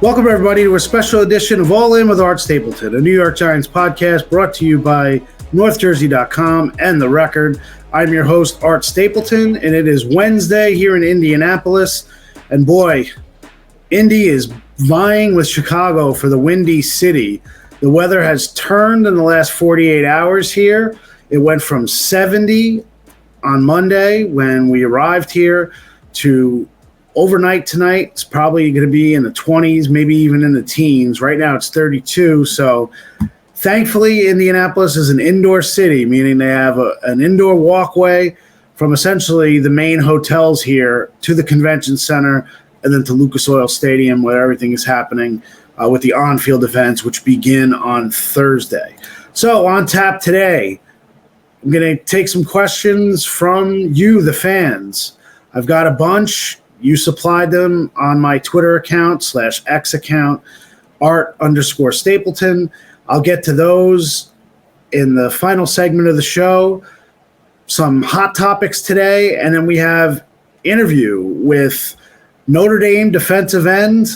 Welcome, everybody, to a special edition of All In with Art Stapleton, a New York Giants podcast brought to you by NorthJersey.com and The Record. I'm your host, Art Stapleton, and it is Wednesday here in Indianapolis. And boy, Indy is vying with Chicago for the Windy City. The weather has turned in the last 48 hours here. It went from 70 on Monday when we arrived here to overnight tonight. It's probably going to be in the 20s, maybe even in the teens. Right now it's 32. So thankfully, Indianapolis is an indoor city, meaning they have an indoor walkway from essentially the main hotels here to the convention center and then to Lucas Oil Stadium where everything is happening with the on-field events, which begin on Thursday. So on tap today, I'm going to take some questions from you, the fans. I've got a bunch. You supplied them on my Twitter account /X account, Art_Stapleton. I'll get to those in the final segment of the show. Some hot topics today, and then we have interview with Notre Dame defensive end.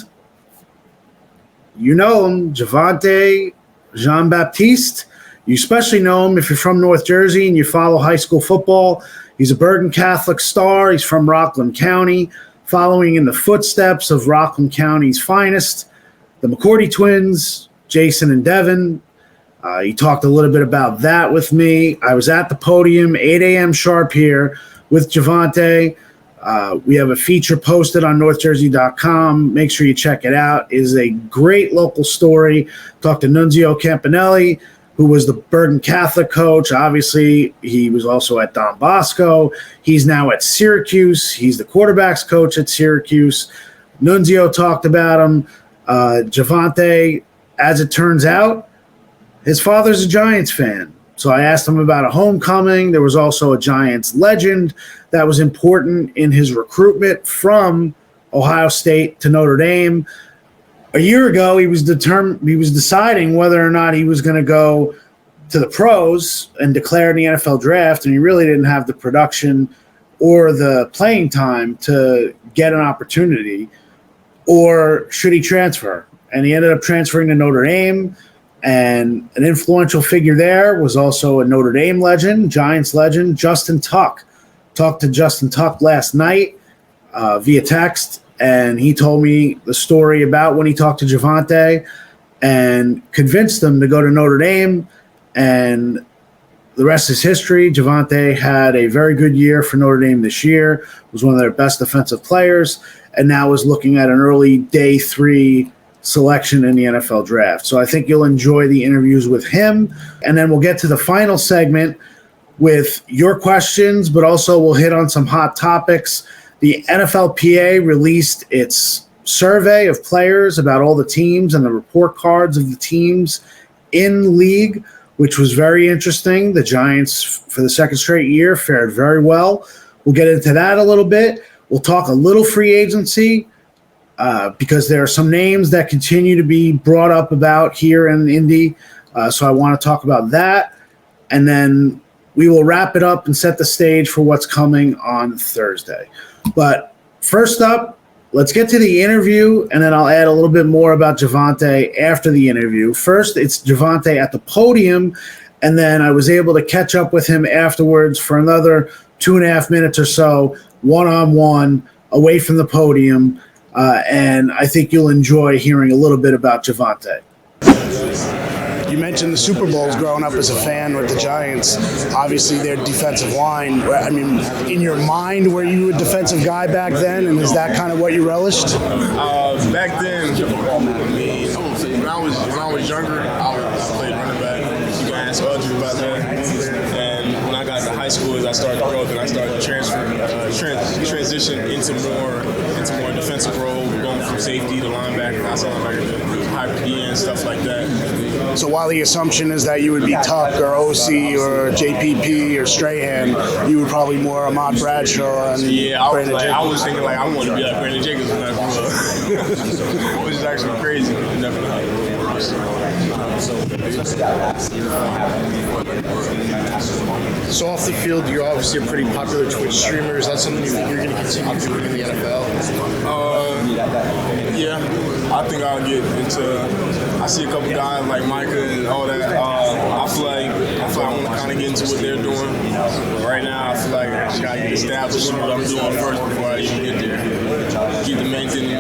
You know him, Javontae Jean-Baptiste. You especially know him if you're from North Jersey and you follow high school football. He's a Bergen Catholic star. He's from Rockland County, following in the footsteps of Rockland County's finest, the McCourty twins, Jason and Devin. He talked a little bit about that with me. I was at the podium, 8 a.m. sharp here with Javontae. We have a feature posted on NorthJersey.com. Make sure you check it out. It is a great local story. Talked to Nunzio Campanelli, who was the Bergen Catholic coach. Obviously, he was also at Don Bosco. He's now at Syracuse. He's the quarterback's coach at Syracuse. Nunzio talked about him. Javontae, as it turns out, his father's a Giants fan. So I asked him about a homecoming. There was also a Giants legend that was important in his recruitment from Ohio State to Notre Dame. A year ago, he was deciding whether or not he was going to go to the pros and declare in the NFL draft, and he really didn't have the production or the playing time to get an opportunity, or should he transfer? And he ended up transferring to Notre Dame, and an influential figure there was also a Notre Dame legend, Giants legend, Justin Tuck. Talked to Justin Tuck last night via text, and he told me the story about when he talked to Javontae and convinced him to go to Notre Dame, and the rest is history. Javontae had a very good year for Notre Dame this year, was one of their best defensive players, and now is looking at an early day 3 selection in the NFL draft. So I think you'll enjoy the interviews with him, and then we'll get to the final segment with your questions, but also we'll hit on some hot topics. The NFLPA released its survey of players about all the teams and the report cards of the teams in league, which was very interesting. The Giants, for the second straight year, fared very well. We'll get into that a little bit. We'll talk a little free agency because there are some names that continue to be brought up about here in Indy. So I want to talk about that. And then we will wrap it up and set the stage for what's coming on Thursday. But first up, let's get to the interview, and then I'll add a little bit more about Javontae after the interview. First, it's Javontae at the podium, and then I was able to catch up with him afterwards for another 2.5 minutes or so, one-on-one, away from the podium, and I think you'll enjoy hearing a little bit about Javontae. You mentioned the Super Bowls growing up as a fan with the Giants. Obviously, their defensive line. I mean, in your mind, were you a defensive guy back then, and is that kind of what you relished? Back then, I mean, when I was younger, I played running back. You can ask Audrey about that. And when I got to high school, as I started to grow up, and I started to transition into more defensive role, going from safety to linebacker, outside linebacker, to hybrid end, stuff like that. So while the assumption is that you would be Tuck or OC or JPP or Strahan, you were probably more Ahmad Bradshaw and Brandon Jacobs. I was thinking like I wanted to be like Brandon Jacobs when I grew up, which is actually crazy. Definitely. So off the field, you're obviously a pretty popular Twitch streamer. Is that something you think you're going to continue doing in the NFL? Yeah. I think I'll get into. I see a couple guys like Micah and all that. I feel like I want to kind of get into what they're doing. But right now, I feel like I just gotta get established in what I'm doing first before I even get there. Get the main thing,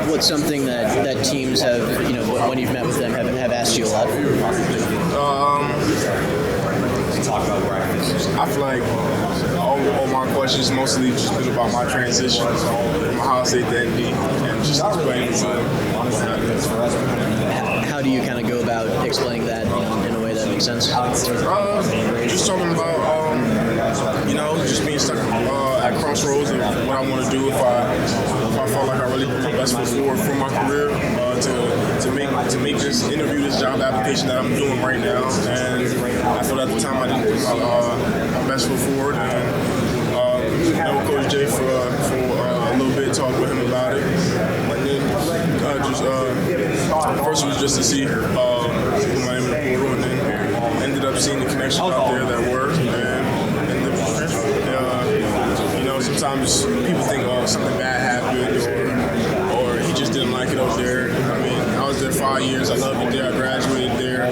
What's something that teams have, when you've met with them, have asked you a lot? I feel like all my questions mostly just been about my transition from Ohio State to ND and just explaining to them. How do you kind of go about explaining that in a way that makes sense? Just talking about, just being stuck at crossroads and what I want to do if I felt like I really put my best foot forward for my career to make this interview, this job application that I'm doing right now. And I felt at the time I didn't put my best foot forward. And met with Coach Jay for a little bit, talked with him about it. And then first it was just to see who my portal, and then ended up seeing the connections out there that were. Sometimes people think, something bad happened or he just didn't like it up there. I mean, I was there 5 years. I loved it there. I graduated there.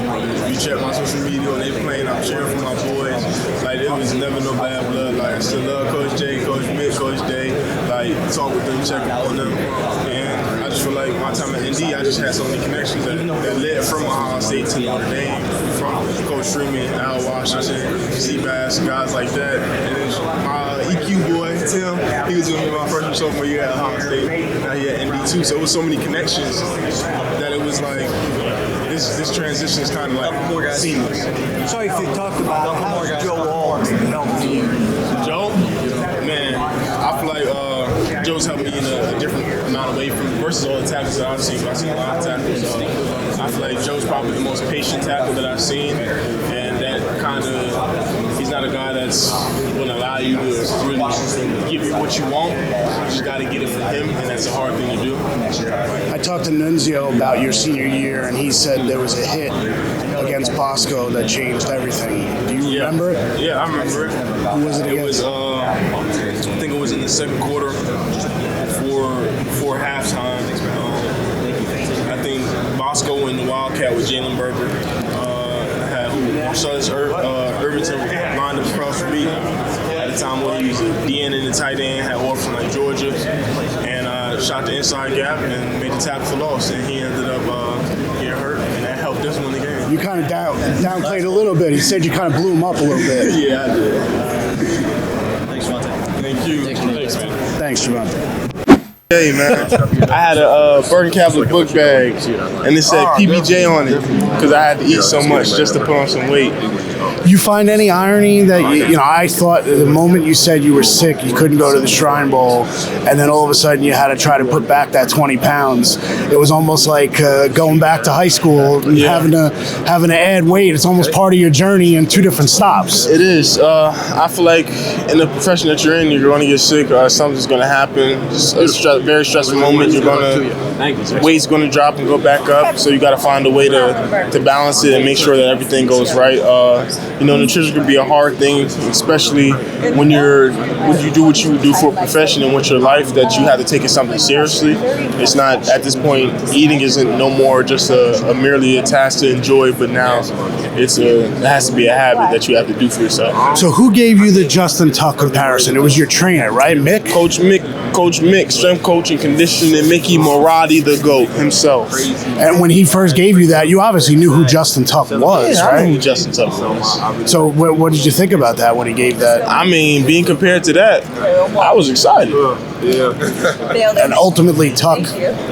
You check my social media when they playing, I'm cheering for my boys. Like, it was never no bad blood. Like, I still love Coach Jay, Coach Mick, Coach Day. Like, talk with them, check on them. And I just feel like my time at ND, I just had so many connections that led from Ohio State to Notre Dame, from Coach Freeman, Al Washington, Seabass, guys like that. And then my EQ boy, Tim, he was doing my freshman sophomore year at Ohio State. Now he at ND too. So it was so many connections that it was like this transition is kind of like seamless. So if you talk about how Joe Wall helped you. Joe, man, I feel like Joe's helped me in a different amount of ways versus all the tackles that I've seen. I've seen a lot of tackles. I feel like Joe's probably the most patient tackle that I've seen, and that kind of, he's not a guy that's going to allow you to really give you what you want. You just got to get it from him, and that's a hard thing to do. I talked to Nunzio about your senior year, and he said there was a hit against Bosco that changed everything. Do you remember it? Yeah, I remember it. Who was it against? It was, I think it was in the second quarter before halftime. I think Bosco and the Wildcat with Jalen Berger had Marcellus Irvington lined up across the beat at the time where he was DN in the tight end, had off from like Georgia, and shot the inside gap and made the tackle for loss, and he ended up getting hurt, and that helped us win the game. You kind of downplayed a little bit. He said you kind of blew him up a little bit. Yeah, I did. Thanks, Javontae. Thank you. Thanks, man. Thanks, Javontae. Hey man, I had a Bergen Catholic book bag, and it said PBJ on it because I had to eat so much just to put on some weight. You find any irony that I thought the moment you said you were sick, you couldn't go to the Shrine Bowl, and then all of a sudden you had to try to put back that 20 pounds. It was almost like going back to high school and having to add weight. It's almost part of your journey in two different stops. It is. I feel like in the profession that you're in, you're going to get sick. Something's going to happen. It's a very stressful moment. Weight's going to drop and go back up. So you got to find a way to balance it and make sure that everything goes right. Nutrition can be a hard thing, especially when you do what you would do for a profession and with your life, that you have to take it something seriously. It's not, at this point, eating isn't no more just a merely a task to enjoy, but now it has to be a habit that you have to do for yourself. So who gave you the Justin Tuck comparison? It was your trainer, right, Mick? Coach Mick, strength coach and conditioning, Mickey Morati, the GOAT himself. And when he first gave you that, you obviously knew who Justin Tuck was, yeah, right? I knew who Justin Tuck was. So what did you think about that when he gave that? I mean, being compared to that, I was excited. And ultimately, Tuck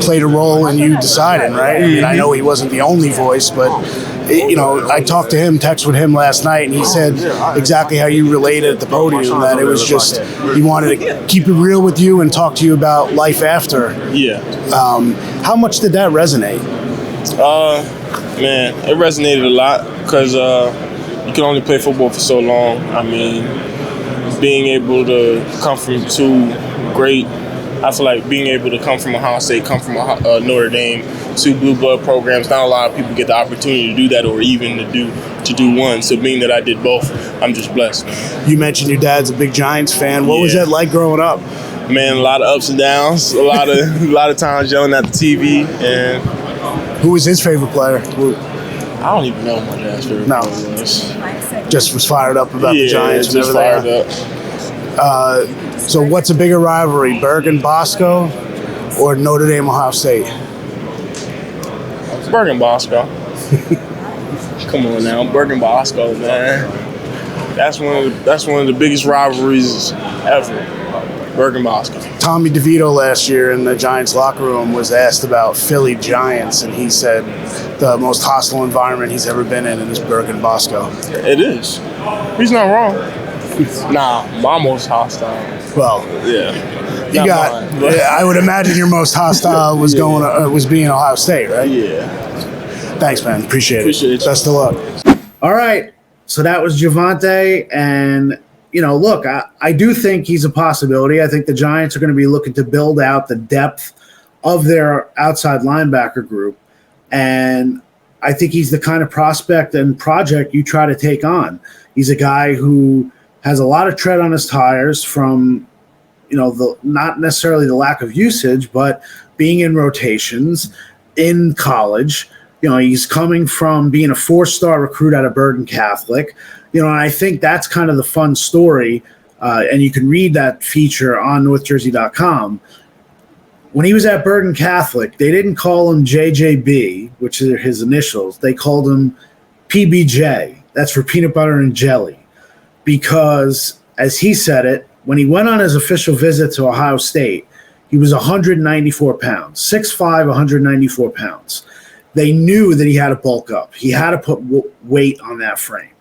played a role in you deciding, right? I mean, I know he wasn't the only voice, but I talked to him, texted with him last night, and he said exactly how you related at the podium, that it was just he wanted to keep it real with you and talk to you about life after. Yeah. How much did that resonate? Man, it resonated a lot because you can only play football for so long. I mean, being able to come from I feel like being able to come from Ohio State, come from Notre Dame, two blue blood programs, not a lot of people get the opportunity to do that, or even to do one. So being that I did both, I'm just blessed. You mentioned your dad's a big Giants fan. What was that like growing up? Man, a lot of ups and downs, a lot of times yelling at the TV, and Who was his favorite player? I don't even know what my dad's favorite No. player was. Just was fired up about the Yeah, Giants just whenever fired they are. up. So what's a bigger rivalry, Bergen Bosco or Notre Dame Ohio State? Bergen Bosco. Come on now, Bergen Bosco, man. That's one of the biggest rivalries ever. Bergen Bosco. Tommy DeVito last year in the Giants locker room was asked about Philly Giants, and he said the most hostile environment he's ever been in is Bergen Bosco. It is. He's not wrong. Nah, my most hostile. Well, Yeah. you Not got. mine, but- Yeah, I would imagine your most hostile was was being Ohio State, right? Yeah. Thanks, man. Appreciate it. Appreciate you. Best of luck. All right. So that was Javontae. And, look, I do think he's a possibility. I think the Giants are going to be looking to build out the depth of their outside linebacker group. And I think he's the kind of prospect and project you try to take on. He's a guy who has a lot of tread on his tires from, not necessarily the lack of usage, but being in rotations in college. He's coming from being a 4-star recruit out of Bergen Catholic. And I think that's kind of the fun story. And you can read that feature on NorthJersey.com. When he was at Bergen Catholic, they didn't call him JJB, which are his initials. They called him PBJ. That's for peanut butter and jelly. Because, as he said it, when he went on his official visit to Ohio State, he was 194 pounds, 6'5", 194 pounds. They knew that he had to bulk up. He had to put weight on that frame.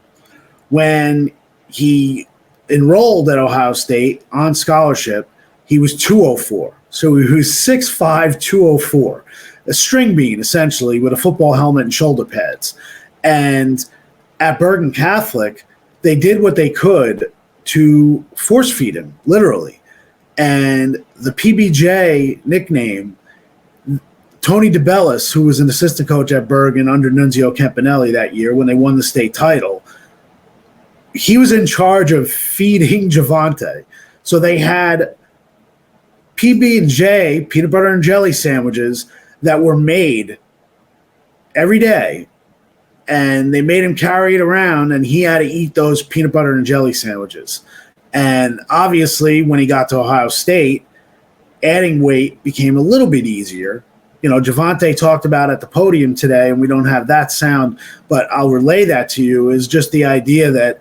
When he enrolled at Ohio State on scholarship, he was 204. So he was 6'5", 204, a string bean, essentially, with a football helmet and shoulder pads. And at Bergen Catholic, they did what they could to force feed him, literally. And the PBJ nickname, Tony DeBellis, who was an assistant coach at Bergen under Nunzio Campanelli that year when they won the state title, he was in charge of feeding Javontae. So they had PB&J, peanut butter and jelly sandwiches that were made every day, and they made him carry it around, and he had to eat those peanut butter and jelly sandwiches. And obviously, when he got to Ohio State, adding weight became a little bit easier. Javontae talked about at the podium today, and we don't have that sound, but I'll relay that to you, is just the idea that,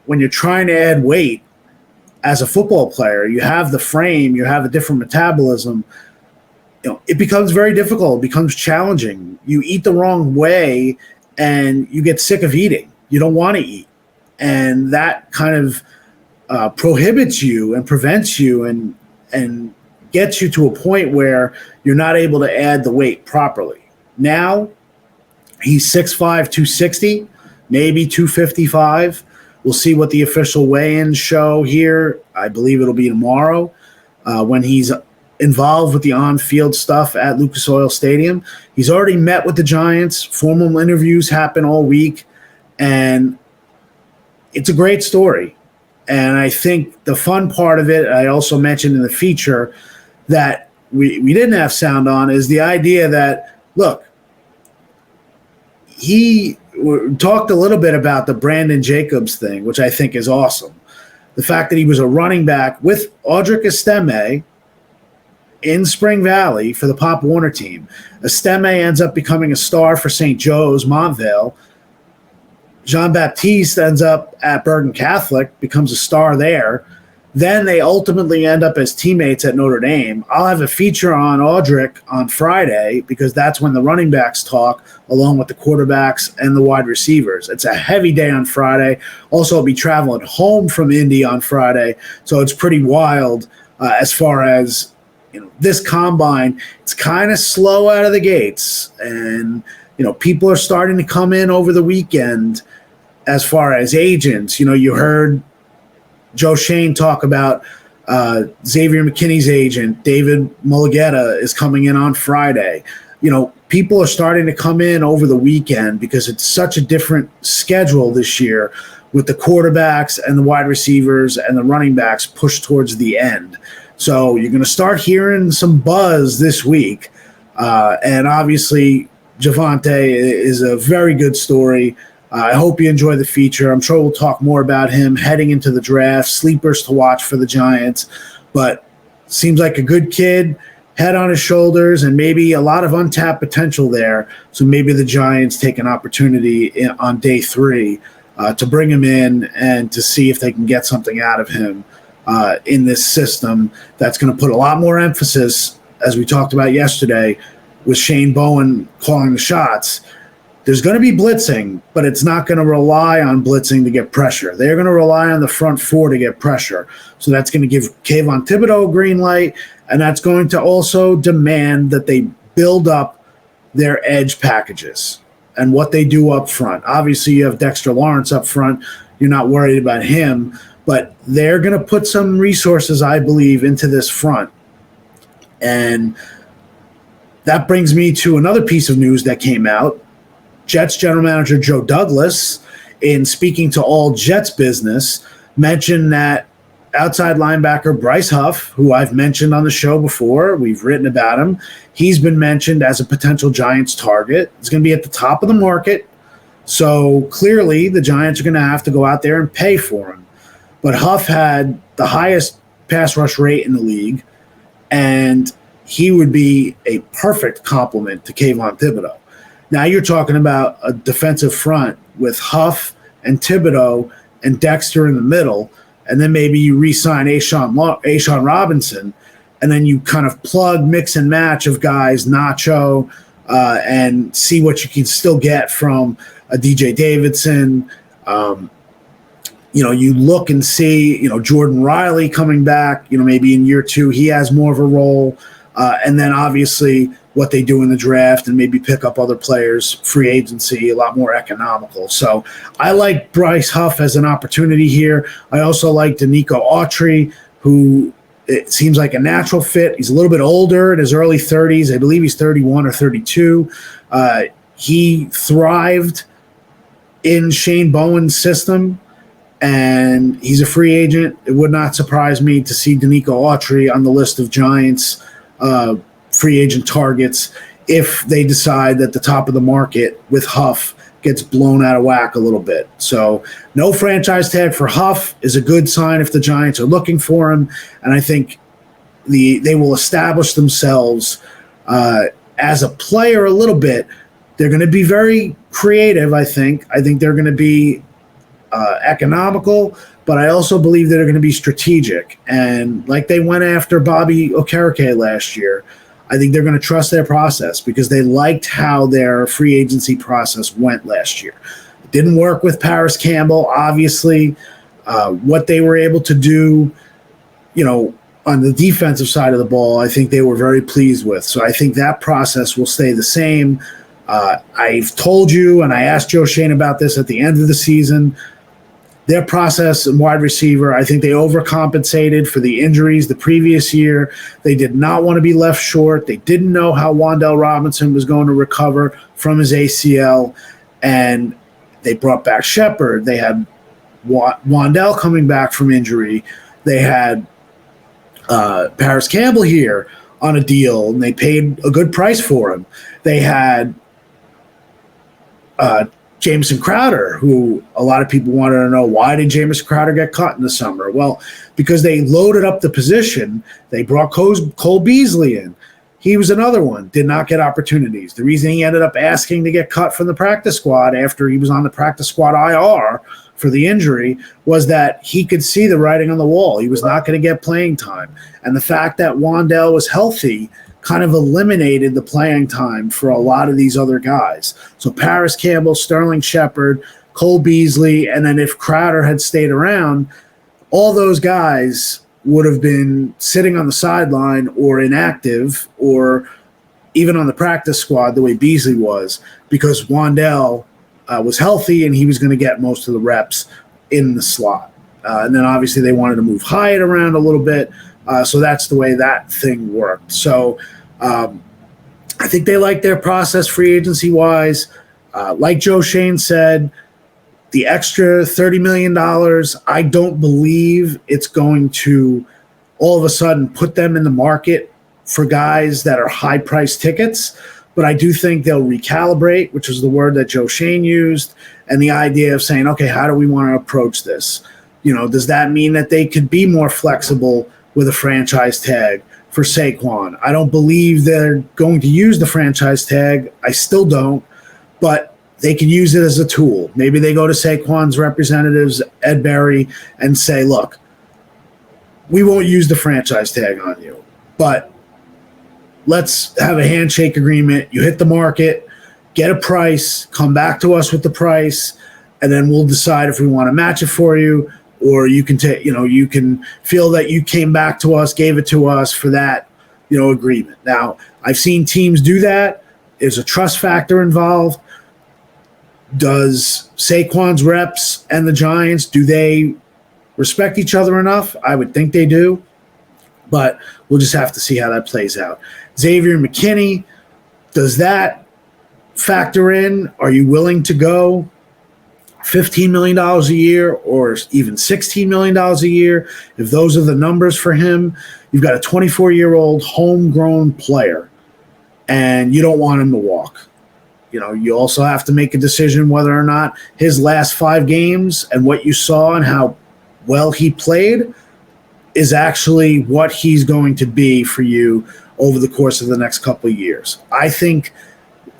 when you're trying to add weight as a football player, you have the frame, you have a different metabolism, it becomes very difficult. It becomes challenging. You eat the wrong way and you get sick of eating. You don't want to eat. And that kind of prohibits you and prevents you and gets you to a point where you're not able to add the weight properly. Now, he's 6'5", 260, maybe 255. We'll see what the official weigh-ins show here. I believe it'll be tomorrow when he's involved with the on-field stuff at Lucas Oil Stadium. He's already met with the Giants. Formal interviews happen all week, and it's a great story. And I think the fun part of it, I also mentioned in the feature that we didn't have sound on, is the idea that, look, he talked a little bit about the Brandon Jacobs thing, which I think is awesome. The fact that he was a running back with Audric Estime in Spring Valley for the Pop Warner team. Estime ends up becoming a star for St. Joe's, Montvale. Jean-Baptiste ends up at Bergen Catholic, becomes a star there. Then they ultimately end up as teammates at Notre Dame. I'll have a feature on Audric on Friday because that's when the running backs talk, along with the quarterbacks and the wide receivers. It's a heavy day on Friday. Also, I'll be traveling home from Indy on Friday, so it's pretty wild as far as this combine. It's kind of slow out of the gates, and people are starting to come in over the weekend as far as agents. You heard Joe Shane talk about Xavier McKinney's agent, David Mulligetta, is coming in on Friday. People are starting to come in over the weekend because it's such a different schedule this year with the quarterbacks and the wide receivers and the running backs pushed towards the end. So you're going to start hearing some buzz this week. And obviously, Javontae is a very good story. I hope you enjoy the feature. I'm sure we'll talk more about him heading into the draft, sleepers to watch for the Giants. But seems like a good kid, head on his shoulders, and maybe a lot of untapped potential there. So maybe the Giants take an opportunity on day 3 to bring him in and to see if they can get something out of him in this system that's going to put a lot more emphasis, as we talked about yesterday, with Shane Bowen calling the shots. There's going to be blitzing, but it's not going to rely on blitzing to get pressure. They're going to rely on the front 4 to get pressure. So that's going to give Kayvon Thibodeau a green light, and that's going to also demand that they build up their edge packages and what they do up front. Obviously, you have Dexter Lawrence up front. You're not worried about him, but they're going to put some resources, I believe, into this front. And that brings me to another piece of news that came out. Jets general manager Joe Douglas, in speaking to all Jets business, mentioned that outside linebacker Bryce Huff, who I've mentioned on the show before, we've written about him, he's been mentioned as a potential Giants target. He's going to be at the top of the market. So clearly the Giants are going to have to go out there and pay for him. But Huff had the highest pass rush rate in the league, and he would be a perfect complement to Kayvon Thibodeau. Now you're talking about a defensive front with Huff and Thibodeau and Dexter in the middle, and then maybe you re-sign Ashawn Robinson, and then you kind of plug, mix, and match of guys, Nacho, and see what you can still get from a DJ Davidson. You look and see, Jordan Riley coming back, maybe in year 2, he has more of a role. And then obviously what they do in the draft and maybe pick up other players, free agency, a lot more economical. So I like Bryce Huff as an opportunity here. I also like Danico Autry, who it seems like a natural fit. He's a little bit older, in his early 30s. I believe he's 31 or 32. He thrived in Shane Bowen's system, and he's a free agent. It would not surprise me to see Danico Autry on the list of Giants free agent targets if they decide that the top of the market with Huff gets blown out of whack a little bit. So no franchise tag for Huff is a good sign if the Giants are looking for him, and I think they will establish themselves as a player a little bit. They're going to be very creative, I think. I think they're going to be economical, but I also believe they're going to be strategic. And like they went after Bobby Okereke last year, I think they're going to trust their process because they liked how their free agency process went last year. It didn't work with Paris Campbell, obviously. What they were able to do, on the defensive side of the ball, I think they were very pleased with. So I think that process will stay the same. I've told you, and I asked Joe Shane about this at the end of the season, their process and wide receiver, I think they overcompensated for the injuries the previous year. They did not want to be left short. They didn't know how Wan'Dale Robinson was going to recover from his ACL, and they brought back Shepard. They had Wan'Dale coming back from injury. They had Paris Campbell here on a deal, and they paid a good price for him. They had Jamison Crowder, who a lot of people wanted to know, why did Jamison Crowder get cut in the summer? Well, because they loaded up the position. They brought Cole Beasley in. He was another one, did not get opportunities. The reason he ended up asking to get cut from the practice squad after he was on the practice squad IR for the injury was that he could see the writing on the wall. He was not going to get playing time. And the fact that Wan'Dale was healthy kind of eliminated the playing time for a lot of these other guys. So Paris Campbell, Sterling Shepard, Cole Beasley, and then if Crowder had stayed around, all those guys would have been sitting on the sideline or inactive or even on the practice squad the way Beasley was, because Wan'Dale was healthy and he was going to get most of the reps in the slot. And then obviously they wanted to move Hyatt around a little bit. So that's the way that thing worked. So I think they like their process free agency-wise. Like Joe Shane said, the extra $30 million, I don't believe it's going to all of a sudden put them in the market for guys that are high-priced tickets. But I do think they'll recalibrate, which is the word that Joe Shane used, and the idea of saying, okay, how do we want to approach this? Does that mean that they could be more flexible with a franchise tag for Saquon? I don't believe they're going to use the franchise tag. I still don't, but they can use it as a tool. Maybe they go to Saquon's representatives, Ed Berry, and say, look, we won't use the franchise tag on you, but let's have a handshake agreement. You hit the market, get a price, come back to us with the price, and then we'll decide if we want to match it for you, or you can you can feel that you came back to us, gave it to us for that, agreement. Now, I've seen teams do that. There's a trust factor involved. Does Saquon's reps and the Giants, do they respect each other enough? I would think they do, but we'll just have to see how that plays out. Xavier McKinney, does that factor in? Are you willing to go $15 million a year or even $16 million a year? If those are the numbers for him, you've got a 24-year-old homegrown player, and you don't want him to walk. You also have to make a decision whether or not his last 5 games and what you saw and how well he played is actually what he's going to be for you over the course of the next couple of years. I think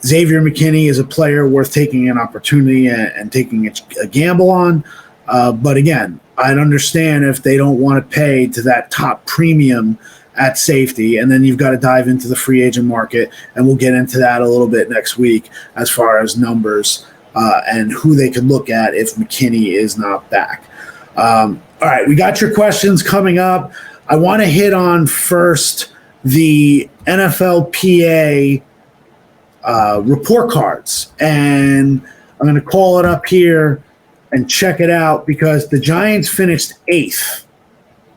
Xavier McKinney is a player worth taking an opportunity and taking a gamble on. But again, I'd understand if they don't want to pay to that top premium at safety, and then you've got to dive into the free agent market, and we'll get into that a little bit next week as far as numbers and who they could look at if McKinney is not back. All right, we got your questions coming up. I want to hit on first the NFLPA report cards, and I'm going to call it up here and check it out because the Giants finished 8th,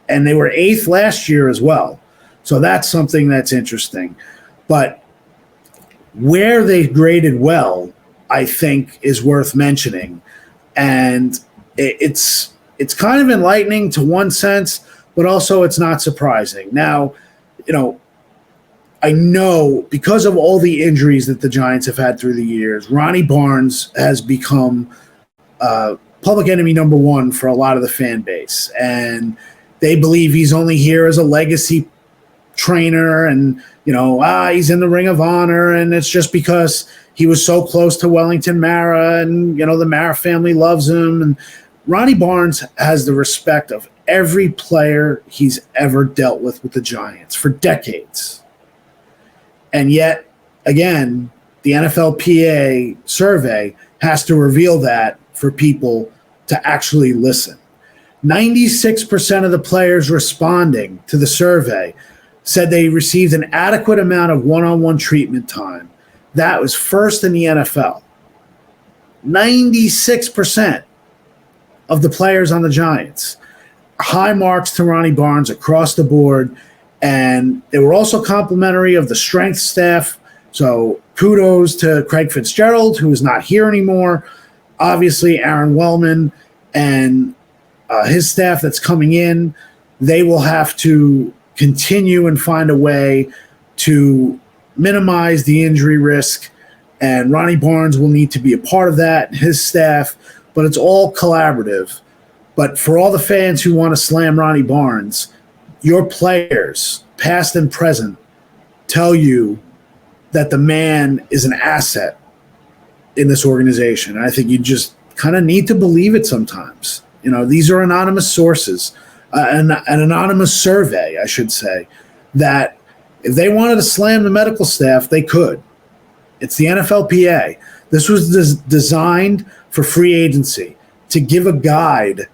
and they were 8th last year as well. So that's something that's interesting. But where they graded well, I think, is worth mentioning, and it's kind of enlightening to one sense, but also it's not surprising. Now, I know because of all the injuries that the Giants have had through the years, Ronnie Barnes has become public enemy number 1 for a lot of the fan base. And they believe he's only here as a legacy trainer and, he's in the Ring of Honor. And it's just because he was so close to Wellington Mara and, the Mara family loves him. And Ronnie Barnes has the respect of every player he's ever dealt with the Giants for decades. And yet, again, the NFLPA survey has to reveal that for people to actually listen. 96% of the players responding to the survey said they received an adequate amount of one-on-one treatment time. That was first in the NFL. 96% of the players on the Giants. High marks to Ronnie Barnes across the board. And they were also complimentary of the strength staff. So kudos to Craig Fitzgerald, who is not here anymore. Obviously, Aaron Wellman and his staff that's coming in, they will have to continue and find a way to minimize the injury risk. And Ronnie Barnes will need to be a part of that, his staff. But it's all collaborative. But for all the fans who want to slam Ronnie Barnes, your players, past and present, tell you that the man is an asset in this organization. And I think you just kind of need to believe it sometimes. These are anonymous sources, an anonymous survey, I should say, that if they wanted to slam the medical staff, they could. It's the NFLPA. This was designed for free agency to give a guide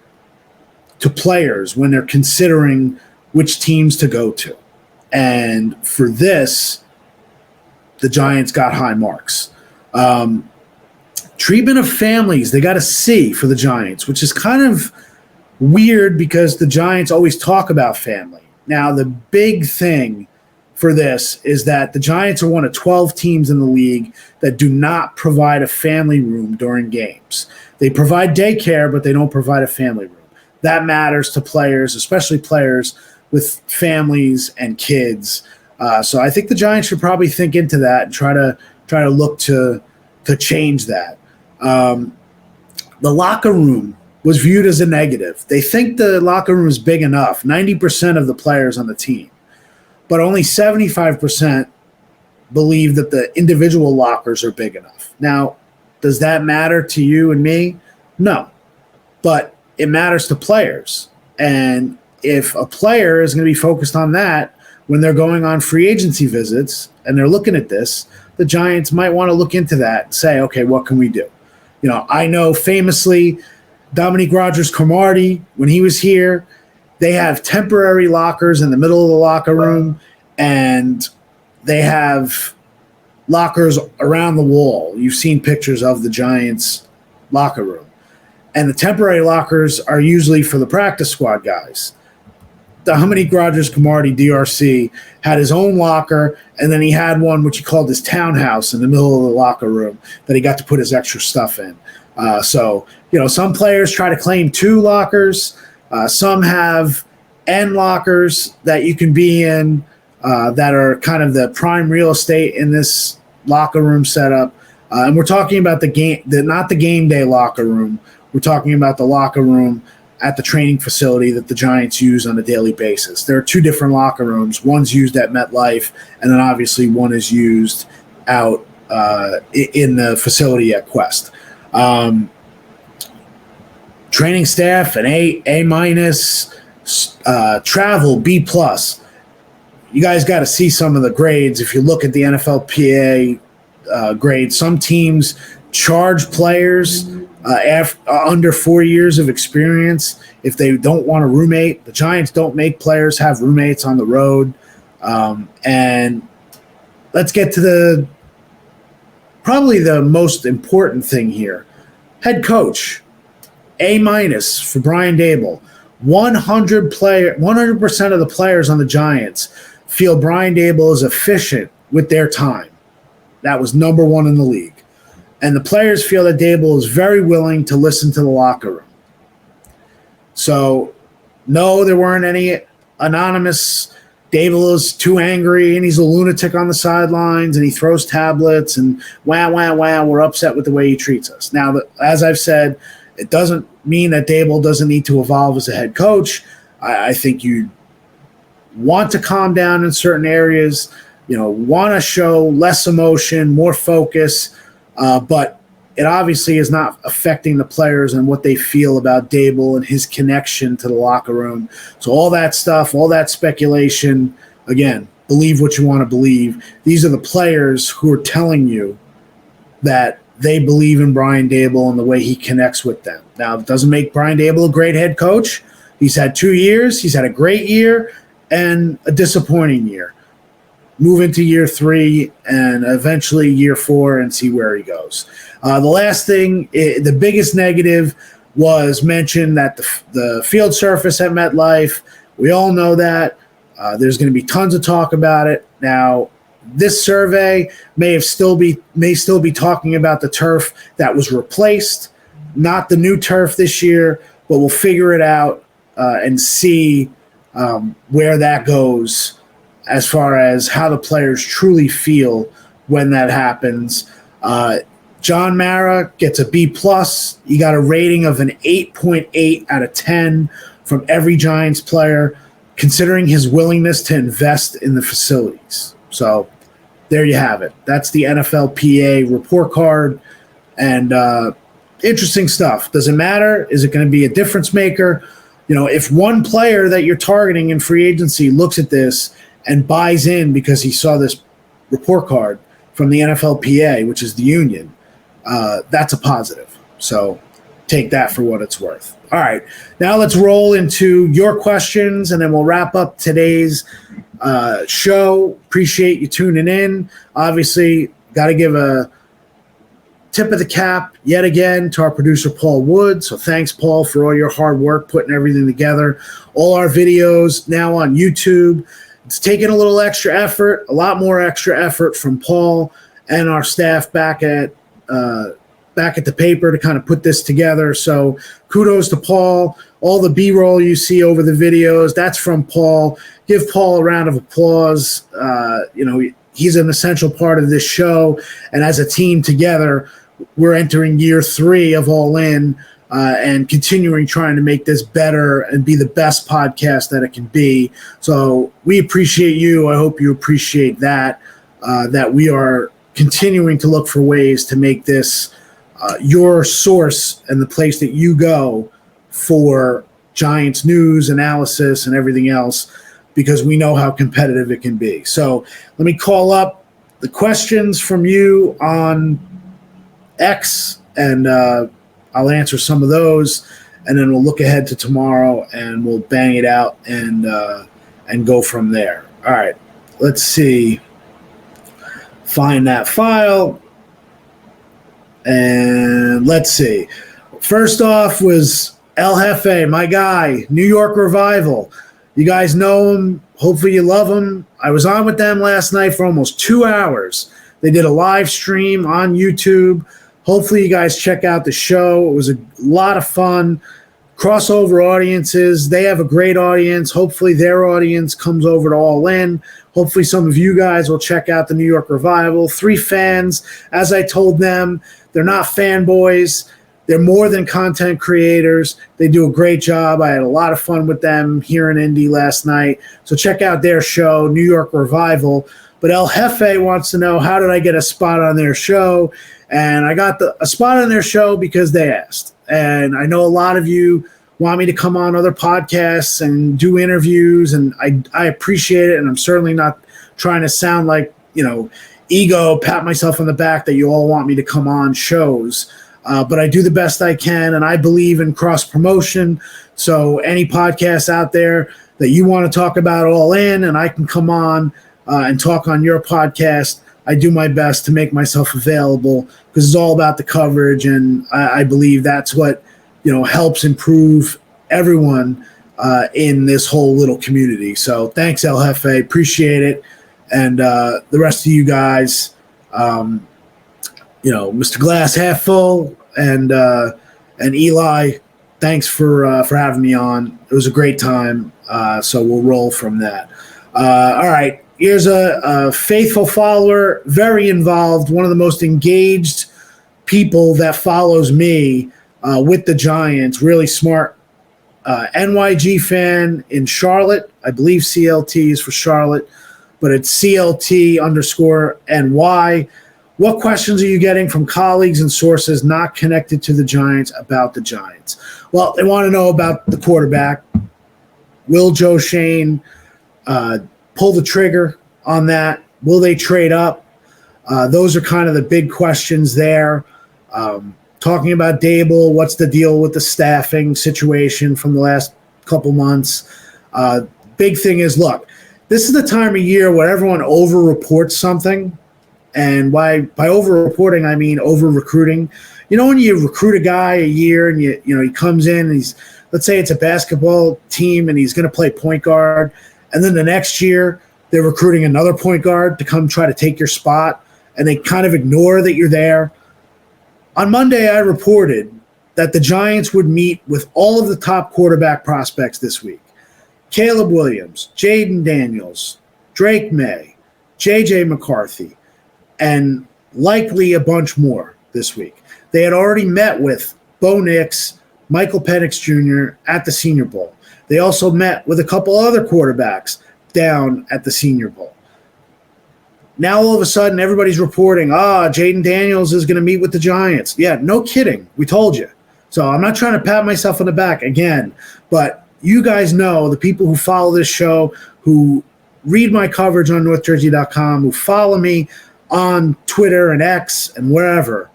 to players when they're considering which teams to go to. And for this, the Giants got high marks. Treatment of families, they got a C for the Giants, which is kind of weird because the Giants always talk about family. Now, the big thing for this is that the Giants are one of 12 teams in the league that do not provide a family room during games. They provide daycare, but they don't provide a family room. That matters to players, especially players with families and kids. So I think the Giants should probably think into that and try to look to change that. The locker room was viewed as a negative. They think the locker room is big enough, 90% of the players on the team, but only 75% believe that the individual lockers are big enough. Now, does that matter to you and me? No, but it matters to players. And if a player is going to be focused on that when they're going on free agency visits and they're looking at this, the Giants might want to look into that and say, okay, what can we do? I know famously Dominique Rodgers-Cromartie, when he was here, they have temporary lockers in the middle of the locker room, and they have lockers around the wall. You've seen pictures of the Giants locker room. And the temporary lockers are usually for the practice squad guys. Dominique Rodgers-Cromartie, DRC, had his own locker, and then he had one which he called his townhouse in the middle of the locker room that he got to put his extra stuff in. So some players try to claim 2 lockers. Some have end lockers that you can be in that are kind of the prime real estate in this locker room setup. And we're talking about not the game day locker room. We're talking about the locker room at the training facility that the Giants use on a daily basis. There are 2 different locker rooms. One's used at MetLife, and then obviously one is used out in the facility at Quest. Training staff, an A minus, travel B plus. You guys got to see some of the grades. If you look at the NFLPA grades, some teams charge players under 4 years of experience if they don't want a roommate. The Giants don't make players have roommates on the road. And let's get to probably the most important thing here. Head coach, A minus for Brian Daboll. 100% of the players on the Giants feel Brian Daboll is efficient with their time. That was number 1 in the league. And the players feel that Daboll is very willing to listen to the locker room. So, no, there weren't any anonymous, Daboll is too angry and he's a lunatic on the sidelines and he throws tablets and wow, we're upset with the way he treats us. Now, as I've said, it doesn't mean that Daboll doesn't need to evolve as a head coach. I think you want to calm down in certain areas, want to show less emotion, more focus, but it obviously is not affecting the players and what they feel about Daboll and his connection to the locker room. So all that stuff, all that speculation, again, believe what you want to believe. These are the players who are telling you that they believe in Brian Daboll and the way he connects with them. Now, it doesn't make Brian Daboll a great head coach. He's had 2 years. He's had a great year and a disappointing year. Move into year 3 and eventually year 4 and see where he goes. The last thing, the biggest negative was mentioned that the field surface at MetLife. We all know that. There's going to be tons of talk about it. Now, this survey may still be talking about the turf that was replaced, not the new turf this year, but we'll figure it out and see where that goes as far as how the players truly feel when that happens. John Mara gets a B+. He got a rating of an 8.8 out of 10 from every Giants player, considering his willingness to invest in the facilities. So there you have it. That's the NFLPA report card. And interesting stuff. Does it matter? Is it going to be a difference maker? If one player that you're targeting in free agency looks at this and buys in because he saw this report card from the NFLPA, which is the union, that's a positive. So take that for what it's worth. All right, now let's roll into your questions, and then we'll wrap up today's show. Appreciate you tuning in. Obviously, got to give a tip of the cap yet again to our producer, Paul Wood. So thanks, Paul, for all your hard work putting everything together. All our videos now on YouTube. It's taken a little extra effort, a lot more extra effort from Paul and our staff back at back at the paper to kind of put this together. So kudos to Paul. All the B-roll you see over the videos, that's from Paul. Give Paul a round of applause. He's an essential part of this show. And as a team together, we're entering year 3 of All In and continuing trying to make this better and be the best podcast that it can be. So we appreciate you. I hope you appreciate that we are continuing to look for ways to make this your source and the place that you go for Giants news, analysis, and everything else, because we know how competitive it can be. So let me call up the questions from you on X, and I'll answer some of those, and then we'll look ahead to tomorrow, and we'll bang it out and go from there. All right, let's see. Find that file, and let's see. First off was El Jefe, my guy, New York Revival. You guys know him. Hopefully you love him. I was on with them last night for almost 2 hours. They did a live stream on YouTube. Hopefully you guys check out the show. It was a lot of fun. Crossover audiences. They have a great audience. Hopefully their audience comes over to All In. Hopefully some of you guys will check out the New York Revival. 3 fans. As I told them, they're not fanboys. They're more than content creators. They do a great job. I had a lot of fun with them here in Indy last night. So check out their show, New York Revival. But El Jefe wants to know, how did I get a spot on their show? And I got a spot on their show because they asked. And I know a lot of you want me to come on other podcasts and do interviews, and I appreciate it. And I'm certainly not trying to sound like, ego, pat myself on the back that you all want me to come on shows. But I do the best I can, and I believe in cross-promotion. So any podcasts out there that you want to talk about All In, and I can come on and talk on your podcast, I do my best to make myself available, because it's all about the coverage, and I believe that's what helps improve everyone in this whole little community. So thanks, El Jefe. Appreciate it. And the rest of you guys, Mr. Glass Half Full and Eli, thanks for having me on. It was a great time. So we'll roll from that. All right. Here's a faithful follower, very involved, one of the most engaged people that follows me with the Giants. Really smart NYG fan in Charlotte. I believe CLT is for Charlotte, but it's CLT_NY. What questions are you getting from colleagues and sources not connected to the Giants about the Giants? Well, they want to know about the quarterback. Will Joe Shane pull the trigger on that? Will they trade up? Those are kind of the big questions there. Talking about Dable, what's the deal with the staffing situation from the last couple months? Big thing is, look, this is the time of year where everyone over-reports something. And by over-reporting, I mean over-recruiting. When you recruit a guy a year and he comes in and he's, let's say it's a basketball team and he's going to play point guard, and then the next year they're recruiting another point guard to come try to take your spot, and they kind of ignore that you're there. On Monday, I reported that the Giants would meet with all of the top quarterback prospects this week. Caleb Williams, Jaden Daniels, Drake May, J.J. McCarthy, and likely a bunch more this week. They had already met with Bo Nix, Michael Penix Jr. at the Senior Bowl. They also met with a couple other quarterbacks down at the Senior Bowl. Now all of a sudden everybody's reporting, Jaden Daniels is going to meet with the Giants. Yeah, no kidding. We told you. So I'm not trying to pat myself on the back again, but you guys know, the people who follow this show, who read my coverage on NorthJersey.com, who follow me on Twitter and X and wherever,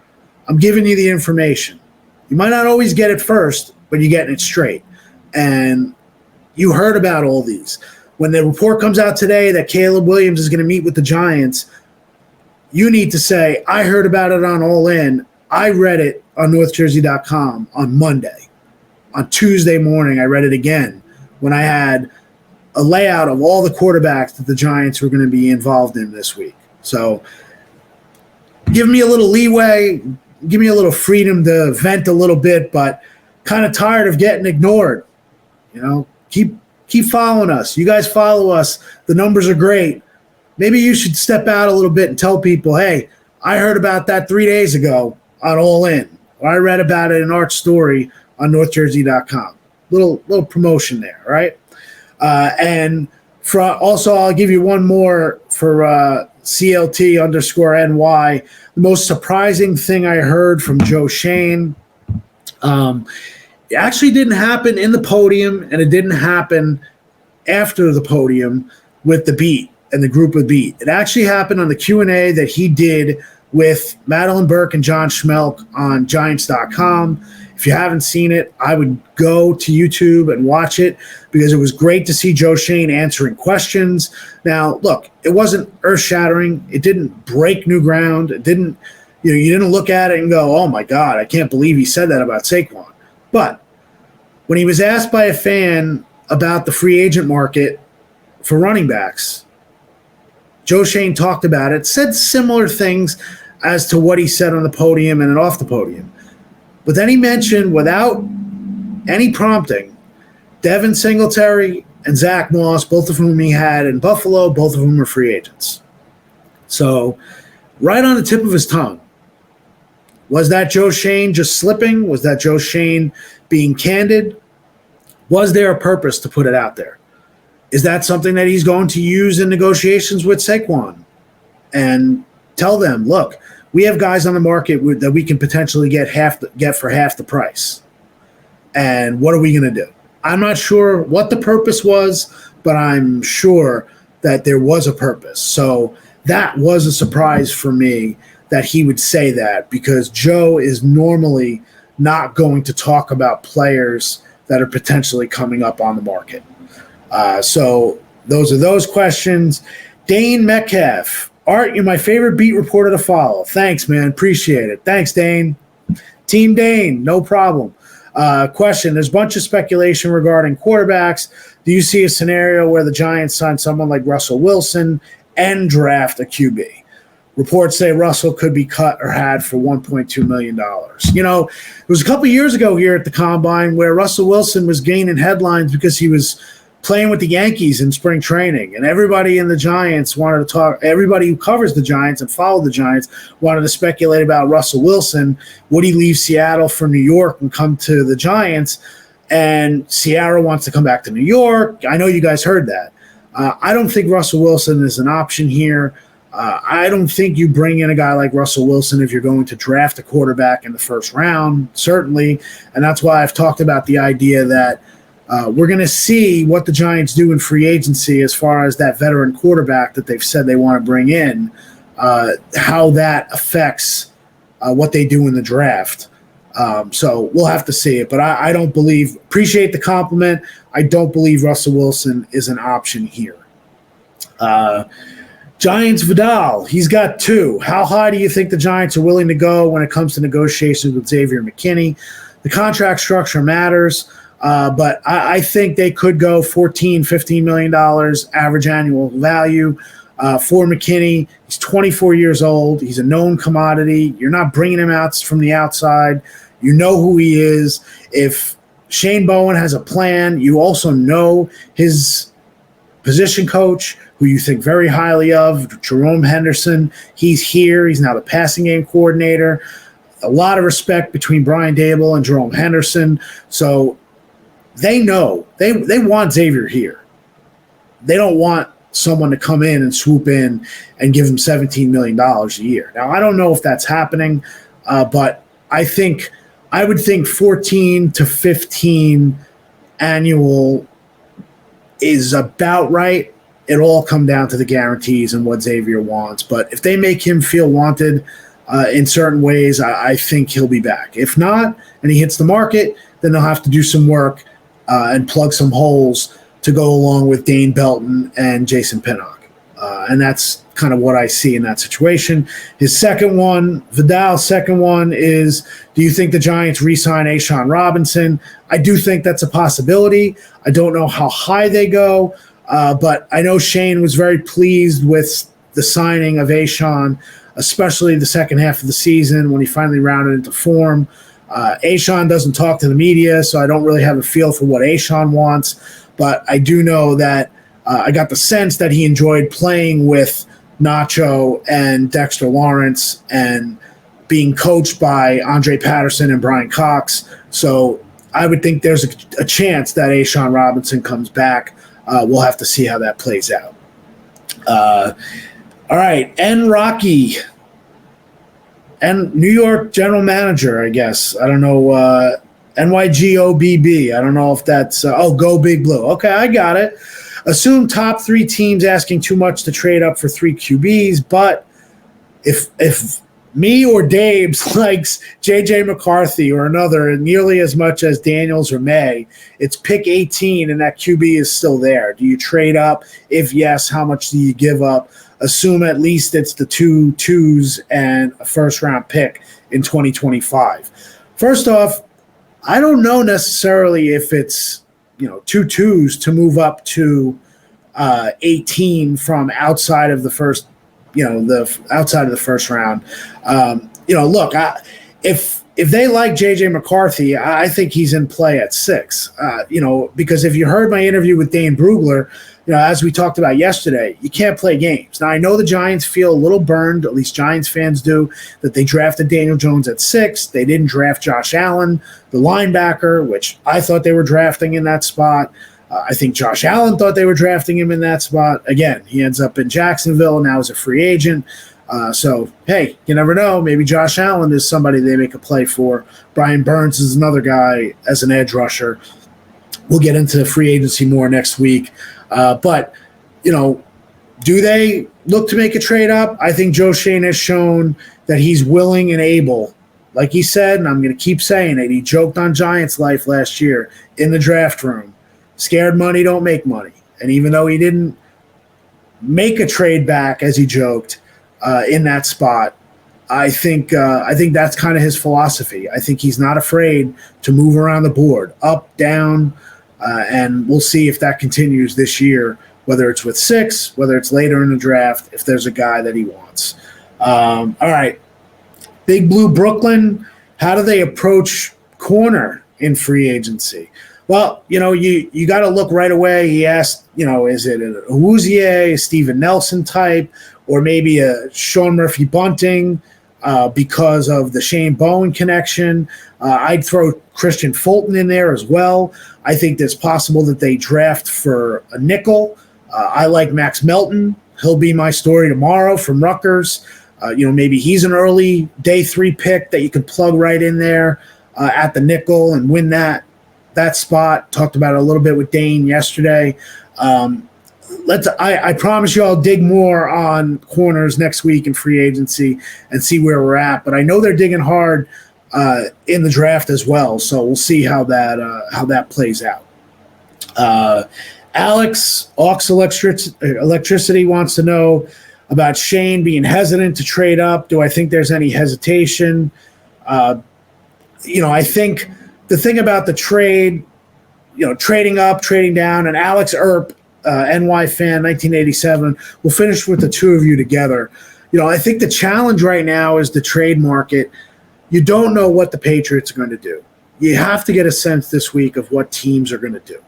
I'm giving you the information. You might not always get it first, but you're getting it straight. And you heard about all these. When the report comes out today that Caleb Williams is going to meet with the Giants, you need to say, I heard about it on All In. I read it on NorthJersey.com on Monday. On Tuesday morning, I read it again when I had a layout of all the quarterbacks that the Giants were going to be involved in this week. So give me a little leeway. give me a little freedom to vent a little bit, but kind of tired of getting ignored. Keep following us. You guys follow us. The numbers are great. Maybe you should step out a little bit and tell people, hey, I heard about that 3 days ago on All In, or I read about it in Art's story on NorthJersey.com. Little promotion there, right? And also, I'll give you one more for CLT_NY. The most surprising thing I heard from Joe Shane, it actually didn't happen in the podium, and it didn't happen after the podium with the Beat and the group of Beat. It actually happened on the Q&A that he did with Madeline Burke and John Schmelk on Giants.com. If you haven't seen it, I would go to YouTube and watch it because it was great to see Joe Shane answering questions. Now, look, it wasn't earth-shattering. It didn't break new ground. It didn't, you didn't look at it and go, oh my God, I can't believe he said that about Saquon. But when he was asked by a fan about the free agent market for running backs, Joe Shane talked about it, said similar things as to what he said on the podium and off the podium. But then he mentioned, without any prompting, Devin Singletary and Zach Moss, both of whom he had in Buffalo, both of whom are free agents. So right on the tip of his tongue. Was that Joe Shane just slipping? Was that Joe Shane being candid? Was there a purpose to put it out there? Is that something that he's going to use in negotiations with Saquon and tell them, look, we have guys on the market that we can potentially get for half the price. And what are we going to do? I'm not sure what the purpose was, but I'm sure that there was a purpose. So that was a surprise for me that he would say that, because Joe is normally not going to talk about players that are potentially coming up on the market. So those are those questions. Dane Metcalf. Art, you're my favorite beat reporter to follow. Thanks, man. Appreciate it. Thanks, Dane. Team Dane, no problem. Question, there's a bunch of speculation regarding quarterbacks. Do you see a scenario where the Giants sign someone like Russell Wilson and draft a QB? Reports say Russell could be cut or had for $1.2 million. It was a couple years ago here at the Combine where Russell Wilson was gaining headlines because he was playing with the Yankees in spring training, and everybody in the Giants wanted to talk. Everybody who covers the Giants and followed the Giants wanted to speculate about Russell Wilson. Would he leave Seattle for New York and come to the Giants? And Seattle wants to come back to New York. I know you guys heard that. I don't think Russell Wilson is an option here. I don't think you bring in a guy like Russell Wilson if you're going to draft a quarterback in the first round, certainly. And that's why I've talked about the idea that we're going to see what the Giants do in free agency as far as that veteran quarterback that they've said they want to bring in, how that affects what they do in the draft. So we'll have to see it. But I don't appreciate the compliment. I don't believe Russell Wilson is an option here. Giants Vidal, he's got 2. How high do you think the Giants are willing to go when it comes to negotiations with Xavier McKinney? The contract structure matters. But I think they could go $14-15 million average annual value for McKinney. He's 24 years old. He's a known commodity. You're not bringing him out from the outside. You know who he is. If Shane Bowen has a plan, you also know his position coach, who you think very highly of, Jerome Henderson. He's here. He's now the passing game coordinator. A lot of respect between Brian Dable and Jerome Henderson. So they know they want Xavier here. They don't want someone to come in and swoop in and give him $17 million a year. Now, I don't know if that's happening, but I would think 14 to 15 annual is about right. It'll all come down to the guarantees and what Xavier wants. But if they make him feel wanted in certain ways, I think he'll be back. If not, and he hits the market, then they'll have to do some work and plug some holes to go along with Dane Belton and Jason Pinnock. And that's kind of what I see in that situation. His second one, Vidal's second one is, do you think the Giants re-sign A'Shawn Robinson? I do think that's a possibility. I don't know how high they go, but I know Shane was very pleased with the signing of A'Shawn. especially the second half of the season when he finally rounded into form. Ashawn doesn't talk to the media, so I don't really have a feel for what Ashawn wants, but I do know that I got the sense that he enjoyed playing with Nacho and Dexter Lawrence and being coached by Andre Patterson and Brian Cox. So I would think there's a chance that Ashawn Robinson comes back. We'll have to see how that plays out. All right, N. Rocky, and New York general manager, I guess. I don't know, NYGOBB. I don't know if that's Go Big Blue. Okay, I got it. Assume top 3 teams asking too much to trade up for 3 QBs, but if me or Dabes likes J.J. McCarthy or another nearly as much as Daniels or May, it's pick 18 and that QB is still there. Do you trade up? If yes, how much do you give up? Assume at least it's the 2 twos and a first-round pick in 2025. First off, I don't know necessarily if it's 2 twos to move up to 18 from outside of the first, outside of the first round. Look, if they like J.J. McCarthy, I think he's in play at 6. Because if you heard my interview with Dane Brugler, as we talked about yesterday, you can't play games. Now, I know the Giants feel a little burned, at least Giants fans do, that they drafted Daniel Jones at 6. They didn't draft Josh Allen, the linebacker, which I thought they were drafting in that spot. I think Josh Allen thought they were drafting him in that spot. Again, he ends up in Jacksonville and now is a free agent. So, hey, you never know. Maybe Josh Allen is somebody they make a play for. Brian Burns is another guy as an edge rusher. We'll get into free agency more next week. But do they look to make a trade up? I think Joe Schoen has shown that he's willing and able. Like he said, and I'm going to keep saying it, he joked on Giants Life last year in the draft room. Scared money don't make money. And even though he didn't make a trade back, as he joked, in that spot, I think that's kind of his philosophy. I think he's not afraid to move around the board, up, down, and we'll see if that continues this year, whether it's with 6, whether it's later in the draft, if there's a guy that he wants. All right, Big Blue Brooklyn, how do they approach corner in free agency? Well, you got to look right away. He asked, is it a Awuzie, a Steven Nelson type, or maybe a Sean Murphy Bunting because of the Shane Bowen connection? I'd throw Christian Fulton in there as well. I think it's possible that they draft for a nickel. I like Max Melton. He'll be my story tomorrow from Rutgers. Maybe he's an early day 3 pick that you can plug right in there at the nickel and win that spot. Talked about it a little bit with Dane yesterday. I promise you I'll dig more on corners next week in free agency and see where we're at. But I know they're digging hard in the draft as well. So we'll see how that plays out. Alex, Aux Electricity wants to know about Shane being hesitant to trade up. Do I think there's any hesitation? I think the thing about the trade, trading up, trading down, and Alex Earp, NY fan, 1987, we'll finish with the two of you together. I think the challenge right now is the trade market. You don't know what the Patriots are going to do. You have to get a sense this week of what teams are going to do.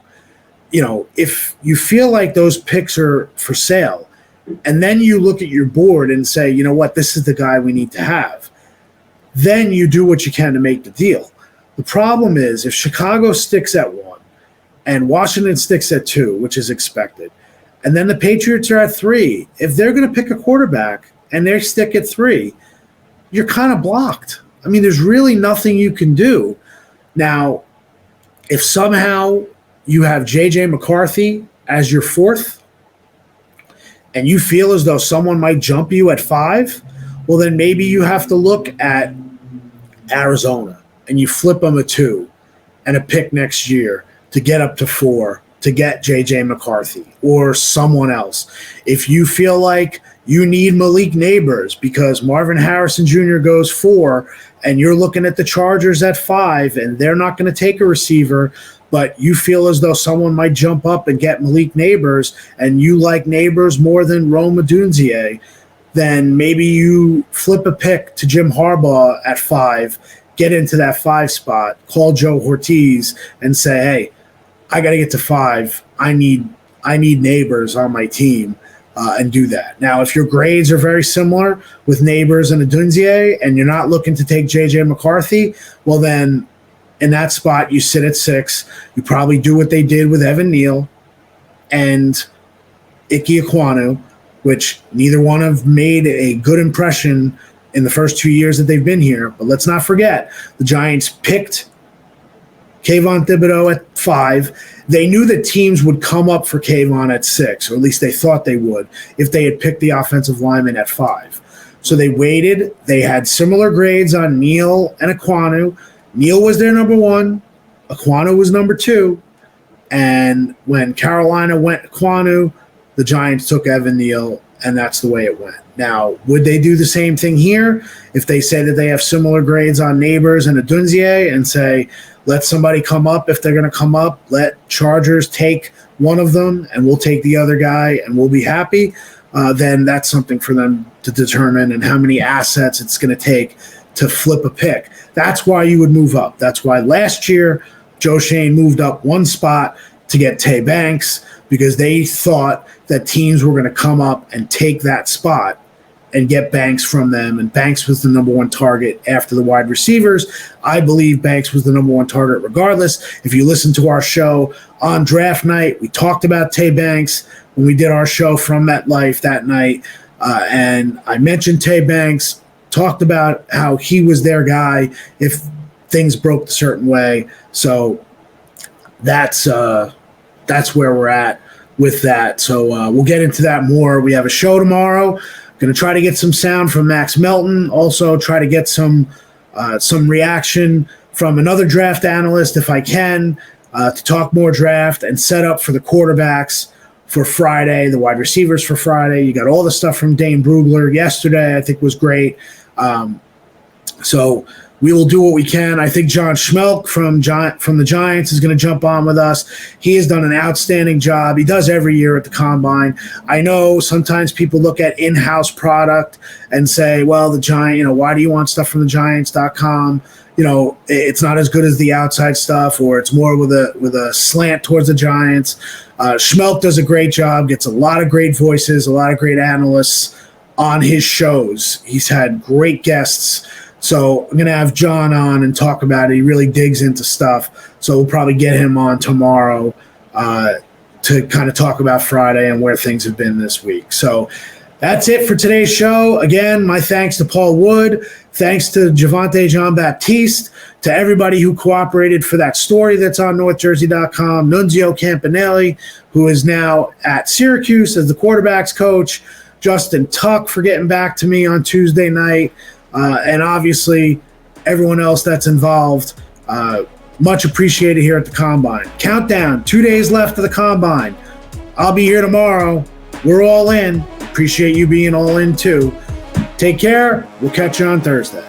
If you feel like those picks are for sale, and then you look at your board and say, you know what, this is the guy we need to have, then you do what you can to make the deal. The problem is if Chicago sticks at 1 and Washington sticks at 2, which is expected, and then the Patriots are at 3, if they're going to pick a quarterback and they stick at 3, you're kind of blocked. I mean, there's really nothing you can do. Now, if somehow you have J.J. McCarthy as your 4th and you feel as though someone might jump you at 5, well, then maybe you have to look at Arizona and you flip them a 2 and a pick next year to get up to 4 to get J.J. McCarthy or someone else. If you feel like you need Malik Neighbors because Marvin Harrison Jr. goes 4 and you're looking at the Chargers at 5 and they're not going to take a receiver, but you feel as though someone might jump up and get Malik Neighbors and you like Neighbors more than Rome Odunze, then maybe you flip a pick to Jim Harbaugh at 5, get into that 5 spot, call Joe Ortiz and say, hey, I got to get to 5. I need Neighbors on my team, and do that. Now, if your grades are very similar with Neighbors and Adunzie and you're not looking to take J.J. McCarthy, well then in that spot you sit at 6. You probably do what they did with Evan Neal and Ike Ekwonu, which neither one have made a good impression in the first 2 years that they've been here. But let's not forget, the Giants picked Kayvon Thibodeau at 5. They knew that teams would come up for Kayvon at 6, or at least they thought they would, if they had picked the offensive lineman at 5. So they waited. They had similar grades on Neal and Ekwonu. Neal was their number 1. Ekwonu was number 2. And when Carolina went Ekwonu, the Giants took Evan Neal, and that's the way it went. Now, would they do the same thing here if they say that they have similar grades on Neighbors and Adunzie and say, let somebody come up if they're going to come up, let Chargers take one of them and we'll take the other guy and we'll be happy, then that's something for them to determine, and how many assets it's going to take to flip a pick. That's why you would move up. That's why last year Joe Schoen moved up 1 spot to get Tay Banks, because they thought that teams were going to come up and take that spot and get Banks from them. And Banks was the number 1 target after the wide receivers. I believe Banks was the number 1 target regardless. If you listen to our show on draft night, we talked about Tay Banks when we did our show from MetLife that night. And I mentioned Tay Banks, talked about how he was their guy if things broke a certain way. So that's where we're at with that. So we'll get into that more. We have a show tomorrow. Going to try to get some sound from Max Melton. Also try to get some reaction from another draft analyst if I can, to talk more draft and set up for the quarterbacks for Friday, the wide receivers for Friday. You got all the stuff from Dane Brugler yesterday, I think was great. So we will do what we can. I think John Schmelk from the Giants is going to jump on with us. He has done an outstanding job. He does every year at the Combine. I know sometimes people look at in-house product and say, well, the Giant, why do you want stuff from thegiants.com? It's not as good as the outside stuff, or it's more with a slant towards the Giants. Schmelk does a great job, gets a lot of great voices, a lot of great analysts on his shows. He's had great guests. So I'm going to have John on and talk about it. He really digs into stuff. So we'll probably get him on tomorrow to kind of talk about Friday and where things have been this week. So that's it for today's show. Again, my thanks to Paul Wood. Thanks to Javontae Jean-Baptiste, to everybody who cooperated for that story that's on NorthJersey.com. Nunzio Campanelli, who is now at Syracuse as the quarterback's coach. Justin Tuck for getting back to me on Tuesday night. And obviously everyone else that's involved. Much appreciated here at the Combine. Countdown, 2 days left of the Combine. I'll be here tomorrow. We're all in. Appreciate you being all in too. Take care. We'll catch you on Thursday.